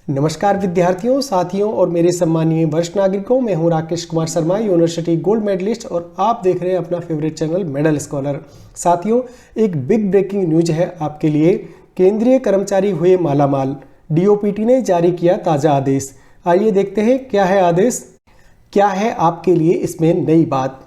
नमस्कार विद्यार्थियों, साथियों और मेरे सम्मानीय वरिष्ठ नागरिकों। मैं हूं Rakesh Kumar Sharma, university gold medalist, और आप देख रहे हैं अपना फेवरेट चैनल मेडल स्कॉलर। साथियों, एक बिग ब्रेकिंग न्यूज है आपके लिए। केंद्रीय कर्मचारी हुए मालामाल, डीओपीटी ने जारी किया ताज़ा आदेश। आइए देखते हैं क्या है आदेश, क्या है आपके लिए इसमें नई बात।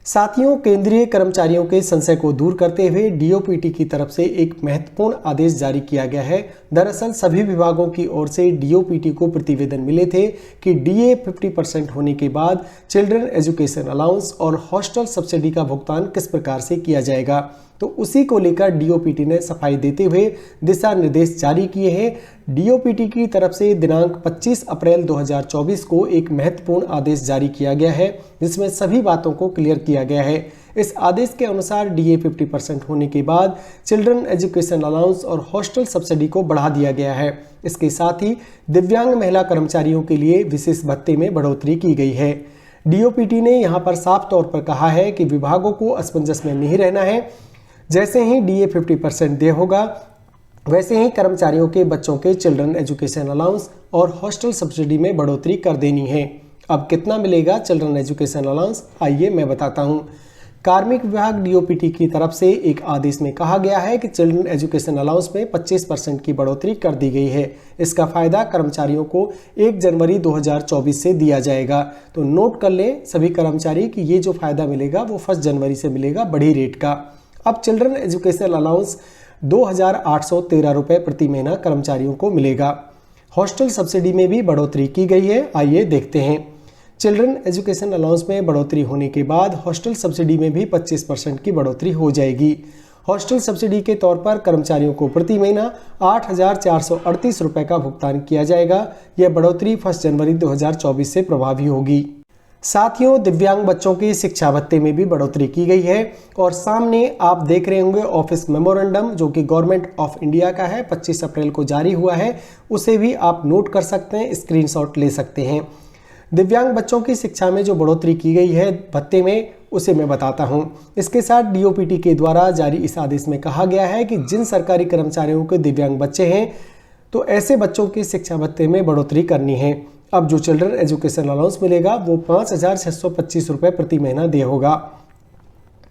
साथियों, केंद्रीय कर्मचारियों के संशय को दूर करते हुए डीओपीटी की तरफ से एक महत्वपूर्ण आदेश जारी किया गया है। दरअसल सभी विभागों की ओर से डीओपीटी को प्रतिवेदन मिले थे कि डीए 50% होने के बाद चिल्ड्रन एजुकेशन अलाउंस और हॉस्टल सब्सिडी का भुगतान किस प्रकार से किया जाएगा। तो उसी को लेकर डीओपीटी ने सफाई देते हुए दिशा निर्देश जारी किए हैं। डीओपीटी की तरफ से दिनांक 25 अप्रैल 2024 को एक महत्वपूर्ण आदेश जारी किया गया है, जिसमें सभी बातों को क्लियर किया गया है। इस आदेश के अनुसार डीए 50% होने के बाद चिल्ड्रन एजुकेशन अलाउंस और हॉस्टल सब्सिडी को बढ़ा दिया गया है। इसके साथ ही दिव्यांग महिला कर्मचारियों के लिए विशेष भत्ते में बढ़ोतरी की गई है। डीओपीटी ने यहाँ पर साफ तौर पर कहा है कि विभागों को असमंजस में नहीं रहना है। जैसे ही डीए 50% दे होगा, वैसे ही कर्मचारियों के बच्चों के चिल्ड्रन एजुकेशन अलाउंस और हॉस्टल सब्सिडी में बढ़ोतरी कर देनी है। अब कितना मिलेगा चिल्ड्रन एजुकेशन अलाउंस, आइए मैं बताता हूँ। कार्मिक विभाग डीओपीटी की तरफ से एक आदेश में कहा गया है कि चिल्ड्रन एजुकेशन अलाउंस में 25% की बढ़ोतरी कर दी गई है। इसका फायदा कर्मचारियों को 1 जनवरी 2024 से दिया जाएगा। तो नोट कर लें सभी कर्मचारी कि ये जो फायदा मिलेगा वो 1 जनवरी से मिलेगा, बढ़ी रेट का। अब चिल्ड्रन एजुकेशन अलाउंस 2,813 रुपये प्रति महीना कर्मचारियों को मिलेगा। हॉस्टल सब्सिडी में भी बढ़ोतरी की गई है, आइए देखते हैं। चिल्ड्रन एजुकेशन अलाउंस में बढ़ोतरी होने के बाद हॉस्टल सब्सिडी में भी 25% की बढ़ोतरी हो जाएगी। हॉस्टल सब्सिडी के तौर पर कर्मचारियों को प्रति महीना 8,438 रुपये का भुगतान किया जाएगा। यह बढ़ोतरी 1 जनवरी 2024 से प्रभावी होगी। साथियों, दिव्यांग बच्चों की शिक्षा भत्ते में भी बढ़ोतरी की गई है। और सामने आप देख रहे होंगे ऑफिस मेमोरेंडम, जो कि गवर्नमेंट ऑफ इंडिया का है, 25 अप्रैल को जारी हुआ है। उसे भी आप नोट कर सकते हैं, स्क्रीनशॉट ले सकते हैं। दिव्यांग बच्चों की शिक्षा में जो बढ़ोतरी की गई है भत्ते में, उसे मैं बताता हूं। इसके साथ डीओपीटी के द्वारा जारी इस आदेश में कहा गया है कि जिन सरकारी कर्मचारियों के दिव्यांग बच्चे हैं, तो ऐसे बच्चों की शिक्षा भत्ते में बढ़ोतरी करनी है। अब जो चिल्ड्रन एजुकेशन अलाउंस मिलेगा वो 5,625 रुपये प्रति महीना दे होगा।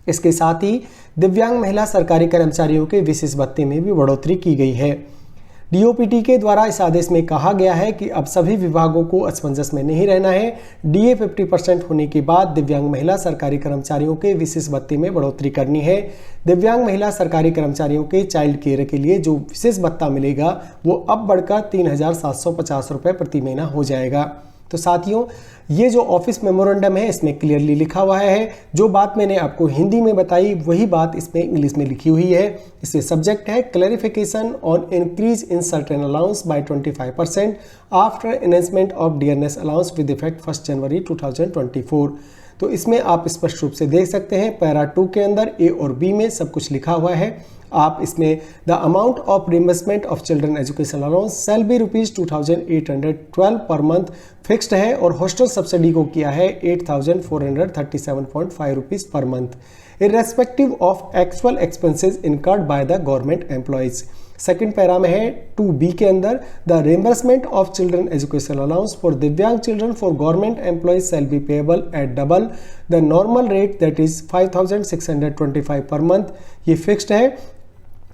इसके साथ ही दिव्यांग महिला सरकारी कर्मचारियों के विशेष भत्ते में भी बढ़ोतरी की गई है। डीओपीटी के द्वारा इस आदेश में कहा गया है कि अब सभी विभागों को असमंजस में नहीं रहना है। डीए 50% होने के बाद दिव्यांग महिला सरकारी कर्मचारियों के विशेष भत्ते में बढ़ोतरी करनी है। दिव्यांग महिला सरकारी कर्मचारियों के चाइल्ड केयर के लिए जो विशेष भत्ता मिलेगा वो अब बढ़कर 3,750 रुपये प्रति महीना हो जाएगा। तो साथियों, ये जो ऑफिस मेमोरेंडम है इसमें क्लियरली लिखा हुआ है। जो बात मैंने आपको हिंदी में बताई वही बात इसमें इंग्लिश में लिखी हुई है। इससे सब्जेक्ट है clarification on increase in certain allowance by 25% after enhancement of dearness allowance with effect 1 January 2024। तो इसमें आप स्पष्ट रूप से देख सकते हैं, पैरा 2 के अंदर ए और बी में सब कुछ लिखा हुआ है। आप इसमें the amount of reimbursement of children education allowance shall be ₹2,812 per month fixed है, और हॉस्टल सब्सिडी को किया है 8,437.5 rupees per month irrespective of actual expenses incurred by the government employees। Second para में है 2B के अंदर the reimbursement of children education allowance for divyang children for government employees shall be payable at double the normal rate that is 5,625 per month. ये fixed है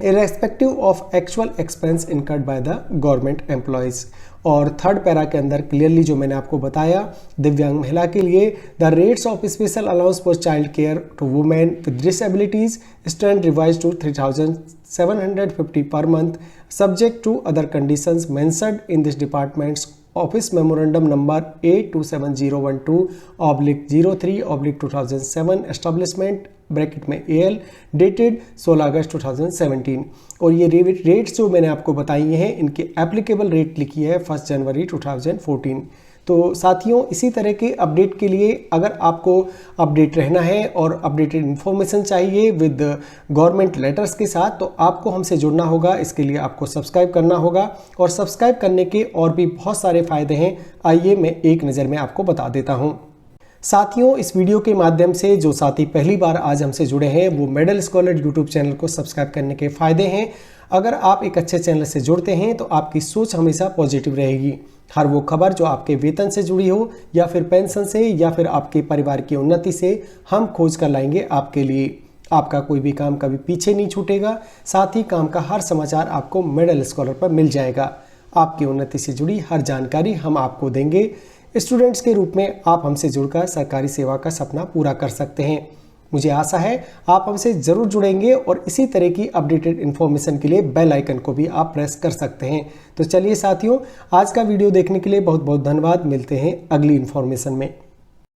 irrespective of actual expense incurred by the government employees। और third para के अंदर clearly जो मैंने आपको बताया, दिव्यांग महिला के लिए the rates of special allowance for child care to women with disabilities stand revise to 3,750 per month subject to other conditions mentioned in this department's office memorandum number A27012/03/2007 establishment bracket में AL dated 16 August 2017। और ये rates जो मैंने आपको बताई हैं इनके applicable rate लिखी है 1 जनवरी 2014। तो साथियों, इसी तरह के अपडेट के लिए अगर आपको अपडेट रहना है और अपडेटेड इन्फॉर्मेशन चाहिए विद गवर्नमेंट लेटर्स के साथ, तो आपको हमसे जुड़ना होगा। इसके लिए आपको सब्सक्राइब करना होगा, और सब्सक्राइब करने के और भी बहुत सारे फायदे हैं। आइए मैं एक नज़र में आपको बता देता हूँ। साथियों, इस वीडियो के माध्यम से जो साथी पहली बार आज हमसे जुड़े हैं वो मेडल स्कॉलर यूट्यूब चैनल को सब्सक्राइब करने के फायदे हैं। अगर आप एक अच्छे चैनल से जुड़ते हैं तो आपकी सोच हमेशा पॉजिटिव रहेगी। हर वो खबर जो आपके वेतन से जुड़ी हो या फिर पेंशन से या फिर आपके परिवार की उन्नति से हम खोज कर लाएंगे आपके लिए। आपका कोई भी काम कभी पीछे नहीं छूटेगा। साथ ही काम का हर समाचार आपको मिडिल स्कॉलर पर मिल जाएगा। आपकी उन्नति से जुड़ी हर जानकारी हम आपको देंगे। स्टूडेंट्स के रूप में आप हमसे जुड़कर सरकारी सेवा का सपना पूरा कर सकते हैं। मुझे आशा है आप हमसे जरूर जुड़ेंगे और इसी तरह की अपडेटेड इन्फॉर्मेशन के लिए बेल आइकन को भी आप प्रेस कर सकते हैं। तो चलिए साथियों, आज का वीडियो देखने के लिए बहुत बहुत धन्यवाद। मिलते हैं अगली इन्फॉर्मेशन में।